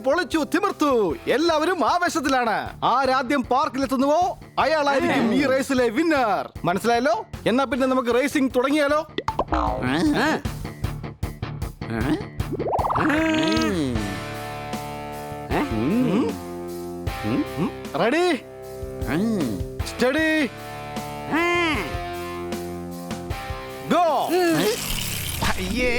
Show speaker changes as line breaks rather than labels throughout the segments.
പൊളിച്ചു തിമിർത്തു. എല്ലാവരും ആവേശത്തിലാണ്. ആരാദ്യം പാർക്കിലെത്തുന്നുവോ അയാളായിരിക്കും ഈ റേസിലെ വിന്നർ. മനസ്സിലായല്ലോ? എന്നാ പിന്നെ നമുക്ക് റേസിംഗ് തുടങ്ങിയാലോ? Ready, study, go. അയ്യേ,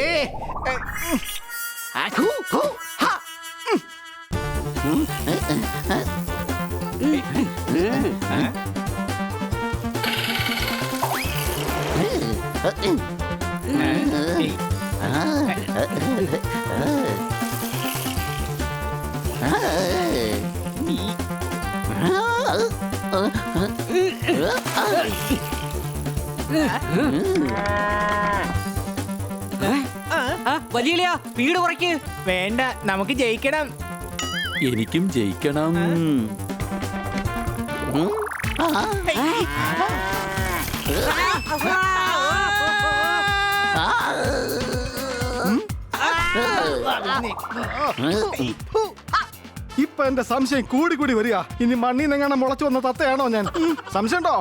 വലിയ സ്പീഡ് കുറയ്ക്ക്.
വേണ്ട, നമുക്ക് ജയിക്കണം.
എനിക്കും ജയിക്കണം.
ഇപ്പൊ എന്റെ സംശയം കൂടി കൂടി വരിക. ഇനി മണ്ണിനെങ്ങനെ മുളച്ചു വന്ന തത്തയാണോ ഞാൻ? സംശയണ്ടോ?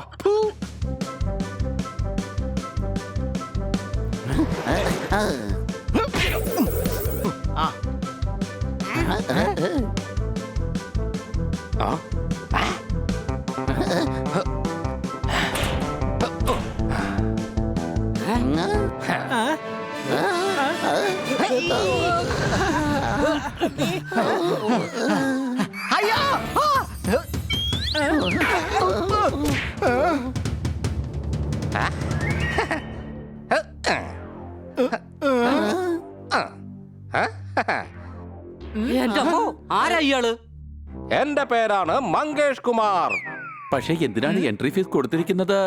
ആരാ ഇയാള്?
എന്റെ പേരാണ് മങ്കേഷ് കുമാർ.
പക്ഷേ എന്തിനാണ് എൻട്രി ഫീസ് കൊടുത്തിരിക്കുന്നത്?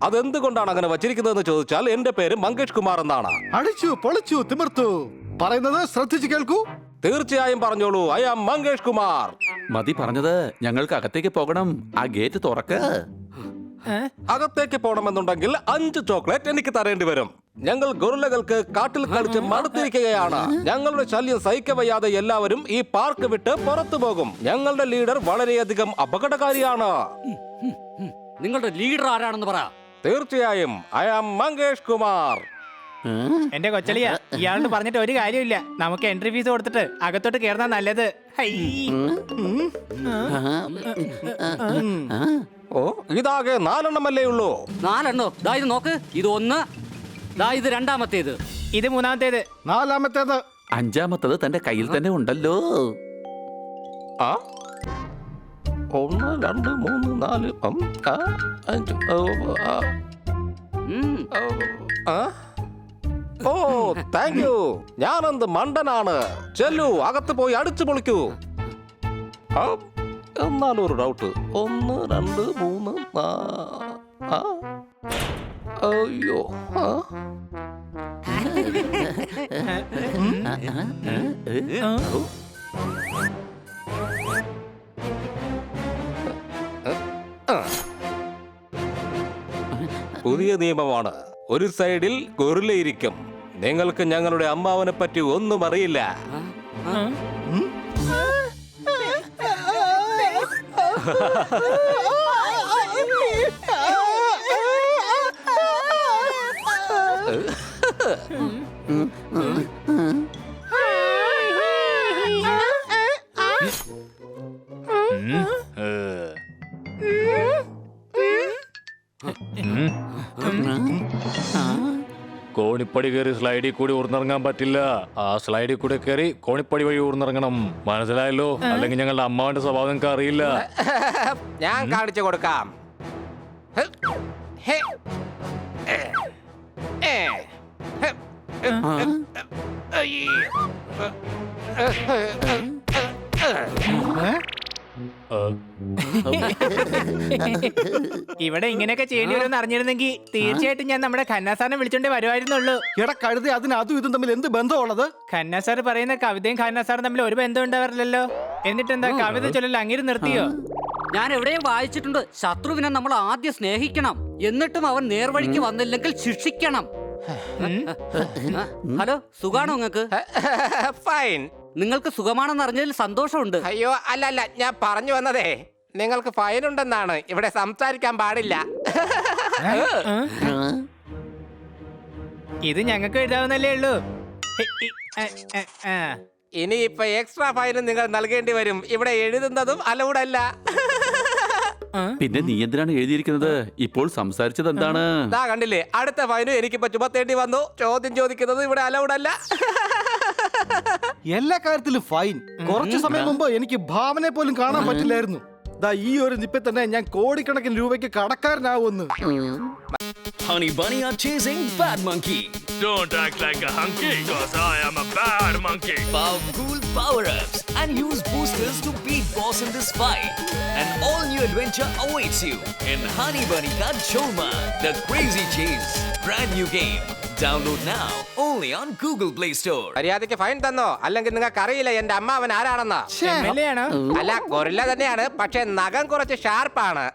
അതെന്തുകൊണ്ടാണ് അങ്ങനെ വച്ചിരിക്കുന്നതെന്ന് ചോദിച്ചാൽ എന്റെ പേര് മങ്കേഷ് കുമാർ എന്നാണ്.
അടിച്ചു പൊളിച്ചു തിമിർത്തു. പറയുന്നത് ശ്രദ്ധിച്ചു കേൾക്കൂ.
തീർച്ചയായും പറഞ്ഞോളൂ. I am Mangesh Kumar.
മതി പറഞ്ഞത്, ഞങ്ങൾക്ക് അകത്തേക്ക് പോകണം. ആ ഗേറ്റ് തുറക്ക്.
അകത്തേക്ക് പോകണമെന്നുണ്ടെങ്കിൽ 5 ചോക്ലേറ്റ് എനിക്ക് തരേണ്ടി വരും. ഞങ്ങൾ ഗൊറില്ലകൾക്ക് കാട്ടിൽ കളിച്ച് മടുത്തിരിക്കുകയാണ്. ഞങ്ങളുടെ ശല്യം സഹിക്കവയ്യാതെ എല്ലാവരും ഈ പാർക്ക് വിട്ട് പുറത്തു പോകും. ഞങ്ങളുടെ ലീഡർ വളരെയധികം അപകടകാരിയാണ്.
നിങ്ങളുടെ ലീഡർ ആരാണെന്ന് പറ.
തീർച്ചയായും ഐ ആം മങ്കേഷ് കുമാർ.
എന്റെ കൊച്ചളിയ, ഇയാളോട് പറഞ്ഞിട്ട് ഒരു കാര്യമില്ല. നമുക്ക് എൻട്രി ഫീസ് കൊടുത്തിട്ട് അകത്തോട്ട് കയറുന്ന നല്ലത്.
ഓ, ഇതാകെ 4 എണ്ണമല്ലേ ഉള്ളൂ?
4 എണ്ണോ? ദാ ഇത് നോക്ക്. ഇത് 1, ദാ ഇത് 2-മത്തേത്,
ഇത് 3-മത്തേത്,
4-മത്തേത്,
5-മത്തത് തന്റെ കയ്യിൽ തന്നെ ഉണ്ടല്ലോ.
1 2 3 4 5. ഓ, താങ്ക് യു. ഞാനെന്ത് മണ്ടനാണ്. ചെല്ലു, അകത്ത് പോയി അടിച്ചു പൊളിക്കൂ. എന്നാലും ഒരു ഡൗട്ട്. 1 2 3 അയ്യോ. പുതിയ നിയമമാണ്. ഒരു സൈഡിൽ ഗൊറില്ലയിരിക്കും. നിങ്ങൾക്ക് ഞങ്ങളുടെ അമ്മാവനെ പറ്റി ഒന്നും അറിയില്ല. കോണിപ്പടി കയറി സ്ലൈഡിൽ കൂടി ഊർന്നിറങ്ങാൻ പറ്റില്ല. ആ സ്ലൈഡിൽ കൂടെ കയറി കോണിപ്പടി വഴി ഊർന്നിറങ്ങണം. മനസ്സിലായല്ലോ? അല്ലെങ്കിൽ ഞങ്ങളുടെ അമ്മാവന്റെ സ്വഭാവം നിങ്ങൾക്ക് അറിയില്ല. ഞാൻ കാണിച്ചു കൊടുക്കാം.
ഇവിടെ ഇങ്ങനെയൊക്കെ ചെയ്യേണ്ടി വരുമെന്ന് അറിഞ്ഞിരുന്നെങ്കിൽ തീർച്ചയായിട്ടും ഞാൻ നമ്മുടെ ഖന്ന സാറിനെ വിളിച്ചോണ്ടേ വരുമായിരുന്നുള്ളൂ.
എടാ കഴുതി, അതിന് അതും ഇതും തമ്മിൽ എന്ത് ബന്ധമുള്ളത്?
ഖന്ന സാർ പറയുന്ന കവിതയും ഖന്ന സാറും തമ്മിൽ ഒരു ബന്ധം ഉണ്ടാവാറില്ലല്ലോ. എന്നിട്ട് എന്താ കവിത ചൊല്ലൽ അങ്ങനെ നിർത്തിയോ?
ഞാൻ എവിടെയും വായിച്ചിട്ടുണ്ട്, ശത്രുവിനെ നമ്മൾ ആദ്യം സ്നേഹിക്കണം, എന്നിട്ടും അവൻ നേർവഴിക്ക് വന്നില്ലെങ്കിൽ ശിക്ഷിക്കണം. ഹലോ, സുഖാണോ നിങ്ങൾക്ക്?
ഫൈൻ.
നിങ്ങൾക്ക് സുഖമാണെന്ന് അറിഞ്ഞതിൽ സന്തോഷമുണ്ട്.
അയ്യോ അല്ല ഞാൻ പറഞ്ഞു വന്നതേ നിങ്ങൾക്ക് ഫൈൻ ഉണ്ടെന്നാണ്. ഇവിടെ സംസാരിക്കാൻ പാടില്ല. ഇത് ഞങ്ങൾക്ക് എഴുതാവുന്നല്ലേ ഉള്ളൂ. ഇനി ഇപ്പൊ എക്സ്ട്രാ ഫൈൻ നിങ്ങൾ നൽകേണ്ടി വരും. ഇവിടെ എഴുതുന്നതും അലൗഡല്ല.
പിന്നെ നീ എന്തിനാണ് എഴുതിയിരിക്കുന്നത്? ഇപ്പോൾ സംസാരിച്ചത് എന്താണ്?
ദാ കണ്ടില്ലേ, അടുത്ത ഫൈനും എനിക്കിപ്പോ ചുമത്തേണ്ടി വന്നു. ചോദ്യം ചോദിക്കുന്നത് ഇവിടെ അലൗഡല്ല.
എല്ലാ കാര്യത്തിലും ഫൈൻ. കുറച്ചു സമയം മുമ്പ് എനിക്ക് ഭാവനെ പോലും കാണാൻ പറ്റില്ലായിരുന്നു. ദാ ഈ ഒരു നിപ്പിൽ തന്നെ ഞാൻ കോടിക്കണക്കിന് രൂപയ്ക്ക് കടക്കാരനാവുമെന്ന്.
Honey Bunny are chasing Bad Monkey.
Don't act like a hunky, cause I am a bad monkey.
Powerful power-ups and use boosters to beat boss in this fight. An all-new adventure awaits you in Honey Bunny Ka Choma, The Crazy Chase. Brand new game. Download now only on Google Play Store.
മര്യാദയ്ക്ക് fine തന്നോ, അല്ലെങ്കിൽ നിങ്ങൾക്ക് അറിയില്ല എന്റെ അമ്മാവൻ ആരാണെന്ന്. അല്ല, guerrilla തന്നെയാണ്, പക്ഷെ നഖം കുറച്ച് ഷാർപ്പാണ്.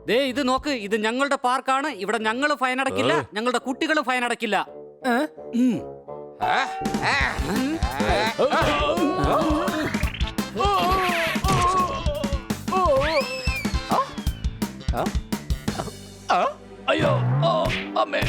ദേ ഇത് നോക്ക്, ഇത് ഞങ്ങളുടെ പാർക്കാണ്. ഇവിടെ ഞങ്ങൾ ഫൈൻ അടക്കില്ല, ഞങ്ങളുടെ കുട്ടികൾ ഫൈൻ അടക്കില്ല.
അയ്യോ, അമ്മേ.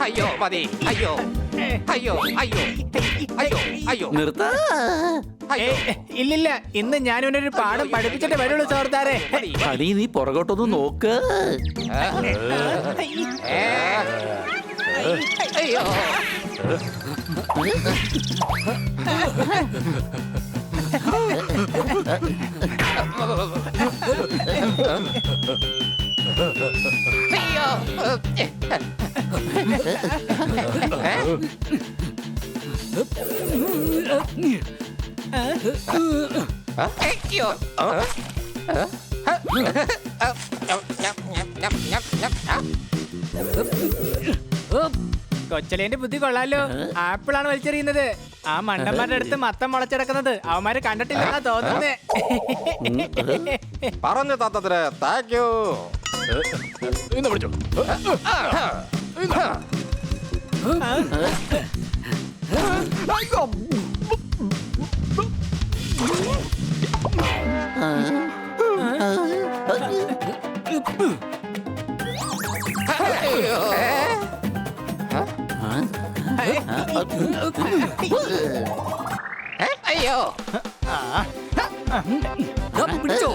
അയ്യോ മതി. അയ്യോ അയ്യോ അയ്യോ അയ്യോ അയ്യോ
നിർത്ത.
ഇല്ലില്ല, ഇന്ന് ഞാനിവനൊരു പാഠം പഠിപ്പിച്ചിട്ട് വരുള്ളൂ ചോർത്താരെ.
ഹണി, നീ പുറകോട്ടൊന്ന് നോക്ക്.
അയ്യോ കൊച്ചലേന്റെ ബുദ്ധി കൊള്ളാലോ. ആപ്പിളാണ് വലിച്ചെറിയുന്നത്. ആ മണ്ടന്മാരുടെ അടുത്ത് മത്തം മുളച്ചെടുക്കുന്നത് അവന്മാര് കണ്ടിട്ടില്ലെന്നാ തോന്നുന്നേ.
പറഞ്ഞു തത്തത്തിന് താങ്ക് യു.
ഇന്ന് പിടിച്ചോ.
അയ്യോ
ദാ പിടിച്ചോ.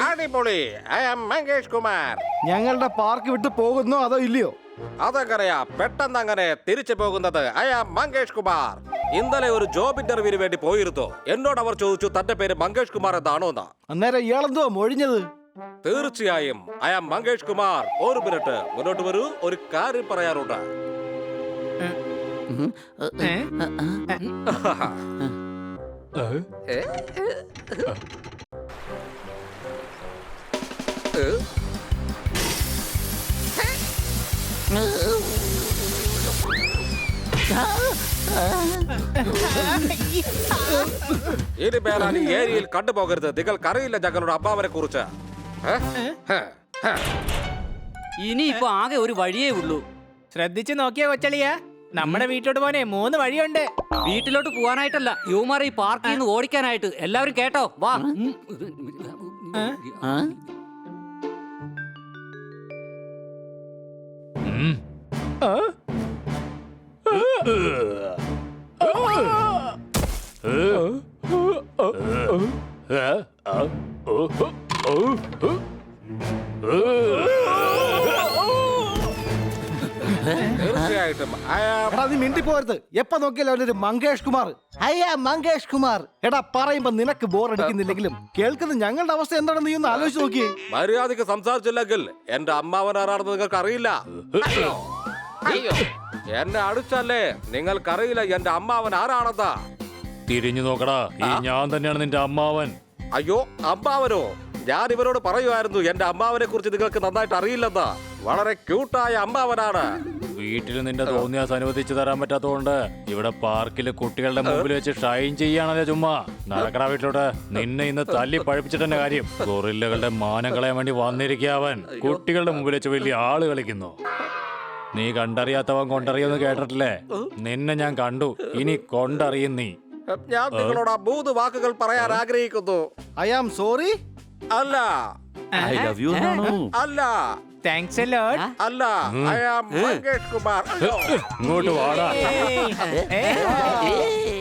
അടിപൊളി. I am Mangesh Kumar.
ഞങ്ങളുടെ പാർക്ക് വിട്ട് പോകുന്നോ അതോ ഇല്ലയോ?
അതെങ്ങനെയാ പെട്ടെന്ന് അങ്ങനെ തിരിച്ചു പോകുന്നത്? I am Mangesh Kumar. ഇന്നലെ ഒരു ജോബ് ഇന്റർവ്യൂവിന് വേണ്ടി പോയിരുന്നു. എന്നോട് അവർ ചോദിച്ചു തന്റെ പേര് മങ്കേഷ് കുമാർ എന്താണോ എന്നാ.
അന്നേരം ഇയാളെന്തോ മൊഴിഞ്ഞത്?
തീർച്ചയായും ഐ ആം മങ്കേഷ് കുമാർ. ഒരു മിനിറ്റ് മുന്നോട്ട് വരൂ, ഒരു കാര്യം പറയാറുണ്ട്. ഇനി മേലാൽ ഈ ഏരിയയിൽ കണ്ടുപോകരുത്. നിങ്ങൾക്കറിയില്ല ഞങ്ങളുടെ അമ്മാവനെ കുറിച്ച്.
ഇനി ഇപ്പൊ ആകെ ഒരു വഴിയേ ഉള്ളൂ.
ശ്രദ്ധിച്ചു നോക്കിയ കൊച്ചളിയാ,
നമ്മുടെ വീട്ടിലോട്ട് പോനെ 3 വഴിയുണ്ട്.
വീട്ടിലോട്ട് പോവാനായിട്ടല്ല, യുവമാരെ ഈ പാർക്കിൽ നിന്ന് ഓടിക്കാനായിട്ട്. എല്ലാവരും കേട്ടോ, വാ.
ആ?
തീർച്ചയായിട്ടും
എടാ നീ മിണ്ടി പോരുത്. എപ്പ നോക്കിയാലും അവനൊരു മങ്കേഷ് കുമാർ. അയ്യാ മങ്കേഷ് കുമാർ. എടാ പറയുമ്പോ നിനക്ക് ബോർ അടിക്കുന്നില്ലെങ്കിലും കേൾക്കുന്ന ഞങ്ങളുടെ അവസ്ഥ എന്താണെന്ന് നീ ഒന്ന് ആലോചിച്ച് നോക്കിയേ.
മര്യാദക്ക് സംസാരിച്ചില്ലെങ്കിൽ എന്റെ അമ്മാവൻ ആരാണെന്ന് നിങ്ങൾക്ക് അറിയില്ല.
അയ്യോ,
എന്നെ അടിച്ചല്ലേ നിങ്ങൾക്കറിയില്ല എന്റെ അമ്മാവൻ ആരാണെന്നാ.
തിരിഞ്ഞു നോക്കടാ, ഈ ഞാൻ തന്നെയാണ് നിന്റെ അമ്മാവൻ.
അയ്യോ, അമ്മാവനോ? ഞാൻ ഇവരോട് പറയുമായിരുന്നു എന്റെ അമ്മാവനെ കുറിച്ച് നിങ്ങൾക്ക് നന്നായിട്ട് അറിയില്ലെന്നാ. വളരെ ക്യൂട്ടായ അമ്മാവനാണ്.
വീട്ടിൽ നിന്റെ തോന്നിയാസ് അനുവദിച്ചു തരാൻ പറ്റാത്തതുകൊണ്ട് ഇവിടെ പാർക്കില് കുട്ടികളുടെ മുമ്പിൽ വെച്ച് ഷൈൻ ചെയ്യാണല്ലേ ചുമ്മാ. നടക്കടാ വീട്ടിലോട്ട്. നിന്നെ ഇന്ന് തല്ലി പഴിപ്പിച്ചിട്ടെന്നെ കാര്യം. ഗൊറില്ലകളുടെ മാനം കളയാൻ വേണ്ടി വന്നിരിക്കുക അവൻ. കുട്ടികളുടെ മുമ്പിൽ വെച്ച് വലിയ ആള് കളിക്കുന്നു. നീ കണ്ടറിയാത്തവൻ കൊണ്ടറിയുമെന്ന് കേട്ടിട്ടില്ലേ? നിന്നെ ഞാൻ കണ്ടു, ഇനി കൊണ്ടറിയും നീ.
ഞാൻ നിങ്ങളോട് 3 വാക്കുകൾ പറയാൻ ആഗ്രഹിക്കുന്നു.
I am sorry.
അല്ല,
ഐ ലവ് യു എന്നാണോ?
അല്ല,
താങ്ക്സ് എ ലോട്ട്.
അല്ല, ഐ ആം മങ്കേഷ് കുമാർ. അയ്യോ.
ഇങ്ങോട്ട് വാടാ.
ഏയ്.